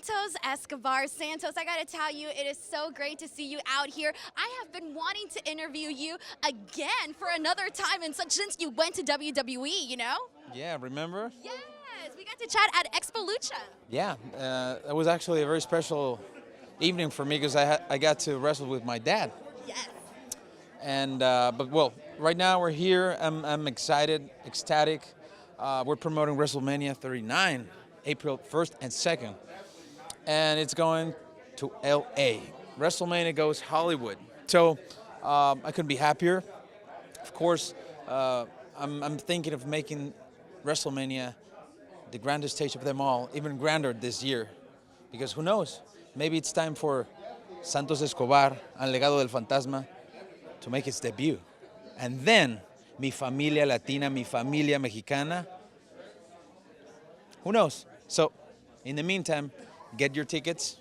Santos Escobar. Santos, I gotta tell you, it is so great to see you out here. I have been wanting to interview you again for another time, and such since you went to WWE, you know? Yeah, remember? Yes, we got to chat at Expo Lucha. Yeah, it was actually a very special evening for me because I got to wrestle with my dad. Yes. And but well, right now we're here. I'm excited, ecstatic. We're promoting WrestleMania 39, April 1st and 2nd, and it's going to LA. WrestleMania goes Hollywood. So I couldn't be happier. Of course, I'm thinking of making WrestleMania the grandest stage of them all, even grander this year, because who knows? Maybe it's time for Santos Escobar and Legado del Fantasma to make its debut. And then, mi familia latina, mi familia mexicana, who knows? So, in the meantime, get your tickets.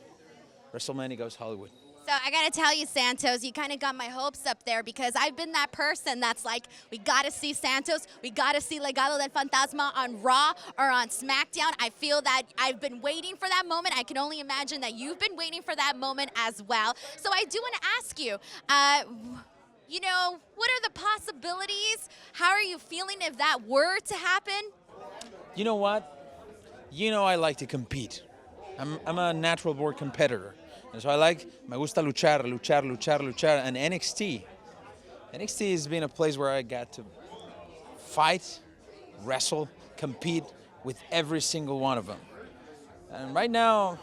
WrestleMania goes Hollywood. So I gotta tell you, Santos, you kind of got my hopes up there because I've been that person that's like, we gotta see Santos, we gotta see Legado del Fantasma on Raw or on SmackDown. I feel that I've been waiting for that moment. I can only imagine that you've been waiting for that moment as well. So I do want to ask you, you know, what are the possibilities? How are you feeling if that were to happen? You know what? You know I like to compete. I'm a natural born competitor. And so me gusta luchar, and NXT has been a place where I got to fight, wrestle, compete with every single one of them. And right now,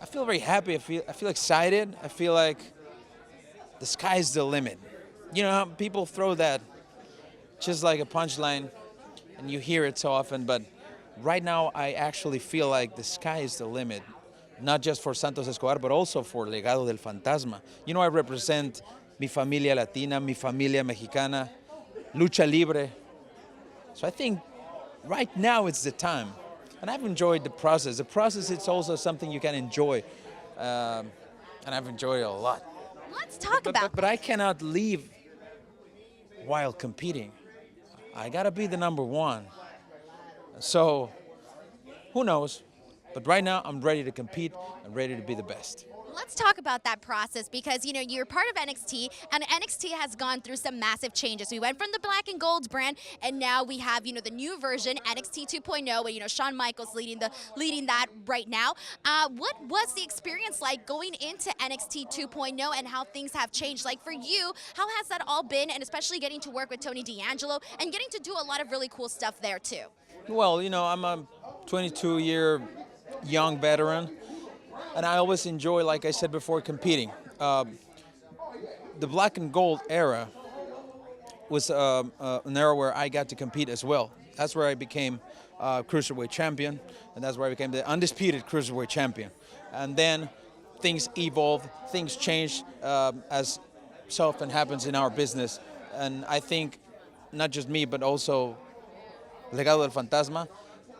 I feel very happy, I feel excited, I feel like the sky's the limit. You know how people throw that just like a punchline, and you hear it so often, but right now I actually feel like the sky is the limit. Not just for Santos Escobar, but also for Legado del Fantasma. You know, I represent mi familia latina, mi familia mexicana, lucha libre. So I think right now it's the time. And I've enjoyed the process. The process, it's also something you can enjoy. And I've enjoyed it a lot. Let's talk about But I cannot leave while competing. I gotta be the number one. So, who knows? But right now, I'm ready to compete. I'm ready to be the best. Let's talk about that process because, you know, you're part of NXT, and NXT has gone through some massive changes. We went from the black and gold brand, and now we have, you know, the new version, NXT 2.0, where, you know, Shawn Michaels leading that right now. What was the experience like going into NXT 2.0 and how things have changed? Like for you, how has that all been, and especially getting to work with Tony D'Angelo and getting to do a lot of really cool stuff there too? Well, you know, I'm a 22-year young veteran, and I always enjoy, like I said before, competing. The black and gold era was an era where I got to compete as well. That's where I became Cruiserweight champion, and that's where I became the undisputed Cruiserweight champion. And then things evolved, things changed, as so often happens in our business. And I think not just me, but also Legado del Fantasma,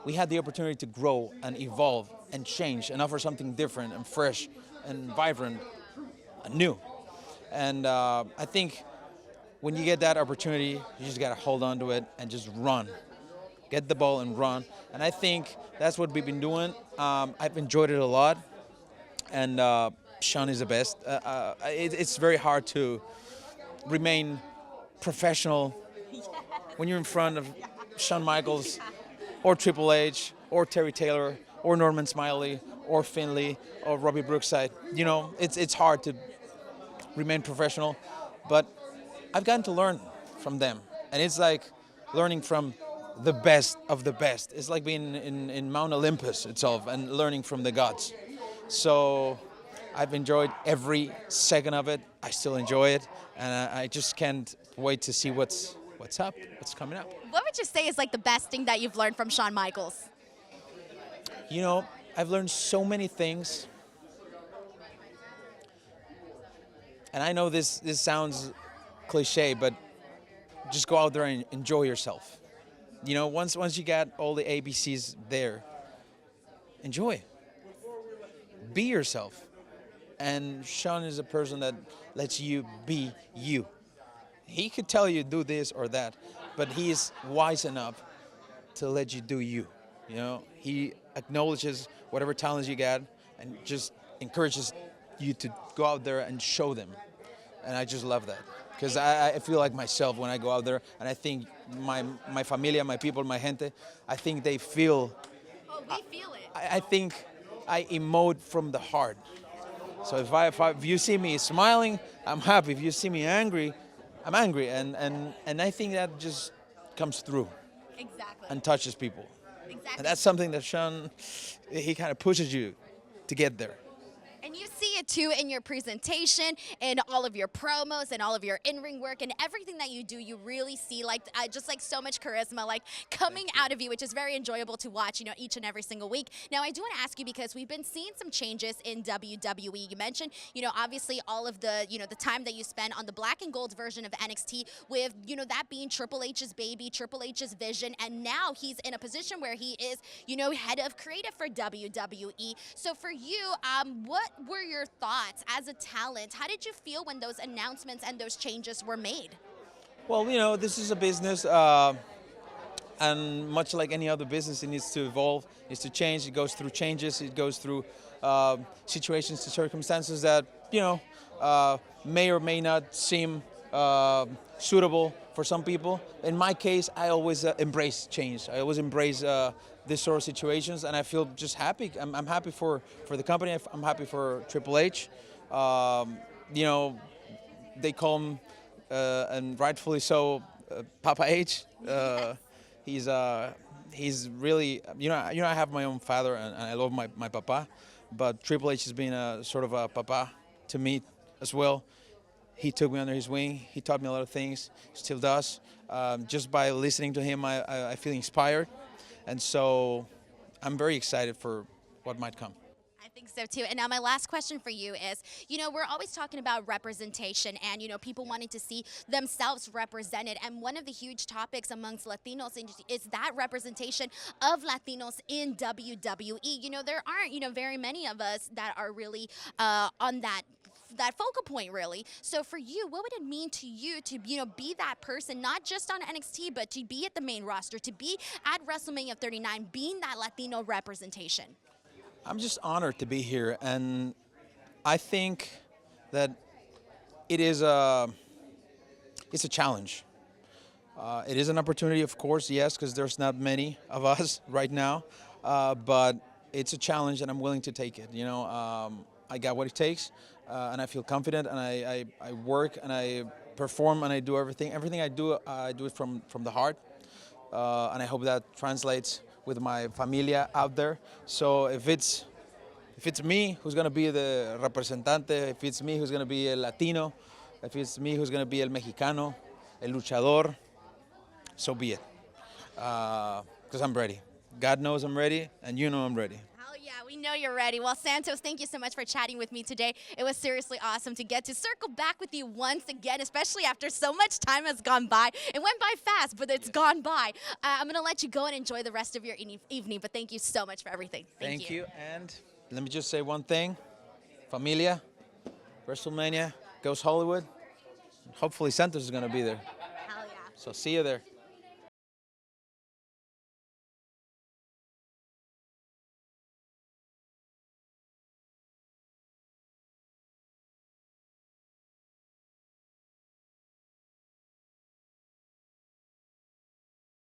we had the opportunity to grow and evolve and change and offer something different and fresh and vibrant and new. And I think when you get that opportunity, you just got to hold on to it and just run. Get the ball and run. And I think that's what we've been doing. I've enjoyed it a lot. And Shawn is the best. It's very hard to remain professional when you're in front of Shawn Michaels, or Triple H, or Terry Taylor, or Norman Smiley, or Finlay, or Robbie Brookside. You know, it's hard to remain professional, but I've gotten to learn from them. And it's like learning from the best of the best. It's like being in Mount Olympus itself and learning from the gods. So I've enjoyed every second of it. I still enjoy it, and I just can't wait to see what's up, what's coming up. What would you say is like the best thing that you've learned from Shawn Michaels? You know, I've learned so many things. And I know this sounds cliche, but just go out there and enjoy yourself. You know, once you got all the ABCs there, enjoy. Be yourself. And Shawn is a person that lets you be you. He could tell you do this or that, but he is wise enough to let you do you. You know, he acknowledges whatever talents you got and just encourages you to go out there and show them. And I just love that because I feel like myself when I go out there, and I think my familia, my people, my gente, I think they feel. Oh, we feel it. I think I emote from the heart. So if you see me smiling, I'm happy. If you see me angry, I'm angry, and I think that just comes through Exactly. and touches people. Exactly. And that's something that Shawn, he kind of pushes you to get there. And you see it too in your presentation, in all of your promos, and all of your in-ring work, and everything that you do. You really see like just like so much charisma, like coming out of you, which is very enjoyable to watch. You know, each and every single week. Now, I do want to ask you because we've been seeing some changes in WWE. You mentioned, you know, obviously all of the, you know, the time that you spent on the black and gold version of NXT, with you know that being Triple H's baby, Triple H's vision, and now he's in a position where he is, you know, head of creative for WWE. So for you, what were your thoughts as a talent? How did you feel when those announcements and those changes were made? Well, you know, this is a business, and much like any other business, it needs to evolve, it needs to change. It goes through changes. It goes through situations and circumstances that, you know, may or may not seem suitable for some people. In my case, I always embrace change. I always embrace this sort of situations, and I feel just happy. I'm happy for the company. I'm happy for Triple H. You know, they call him, and rightfully so, Papa H. He's really, you know, I have my own father, and I love my papa, but Triple H has been a sort of a papa to me as well. He took me under his wing. He taught me a lot of things. Still does. Just by listening to him, I feel inspired, and so I'm very excited for what might come. I think so too. And now my last question for you is, you know, we're always talking about representation and, you know, people wanting to see themselves represented. And one of the huge topics amongst Latinos is that representation of Latinos in WWE. You know, there aren't, you know, very many of us that are really on that focal point, really. So for you, what would it mean to you to, you know, be that person, not just on NXT, but to be at the main roster, to be at WrestleMania 39, being that Latino representation? I'm just honored to be here, and I think that it's a challenge. It is an opportunity, of course, yes, because there's not many of us right now, but it's a challenge, and I'm willing to take it. You know, I got what it takes, and I feel confident, and I work, and I perform, and I do everything. Everything I do it from the heart, and I hope that translates with my familia out there. So if it's me who's gonna be the representante, if it's me who's gonna be el Latino, if it's me who's gonna be el Mexicano, el luchador, so be it. Because I'm ready. God knows I'm ready, and you know I'm ready. Hell yeah, we know you're ready. Well, Santos, thank you so much for chatting with me today. It was seriously awesome to get to circle back with you once again, especially after so much time has gone by. It went by fast, but it's gone by. I'm going to let you go and enjoy the rest of your evening, but thank you so much for everything. Thank you. And let me just say one thing. Familia, WrestleMania, goes Hollywood. Hopefully Santos is going to be there. Hell yeah. So see you there.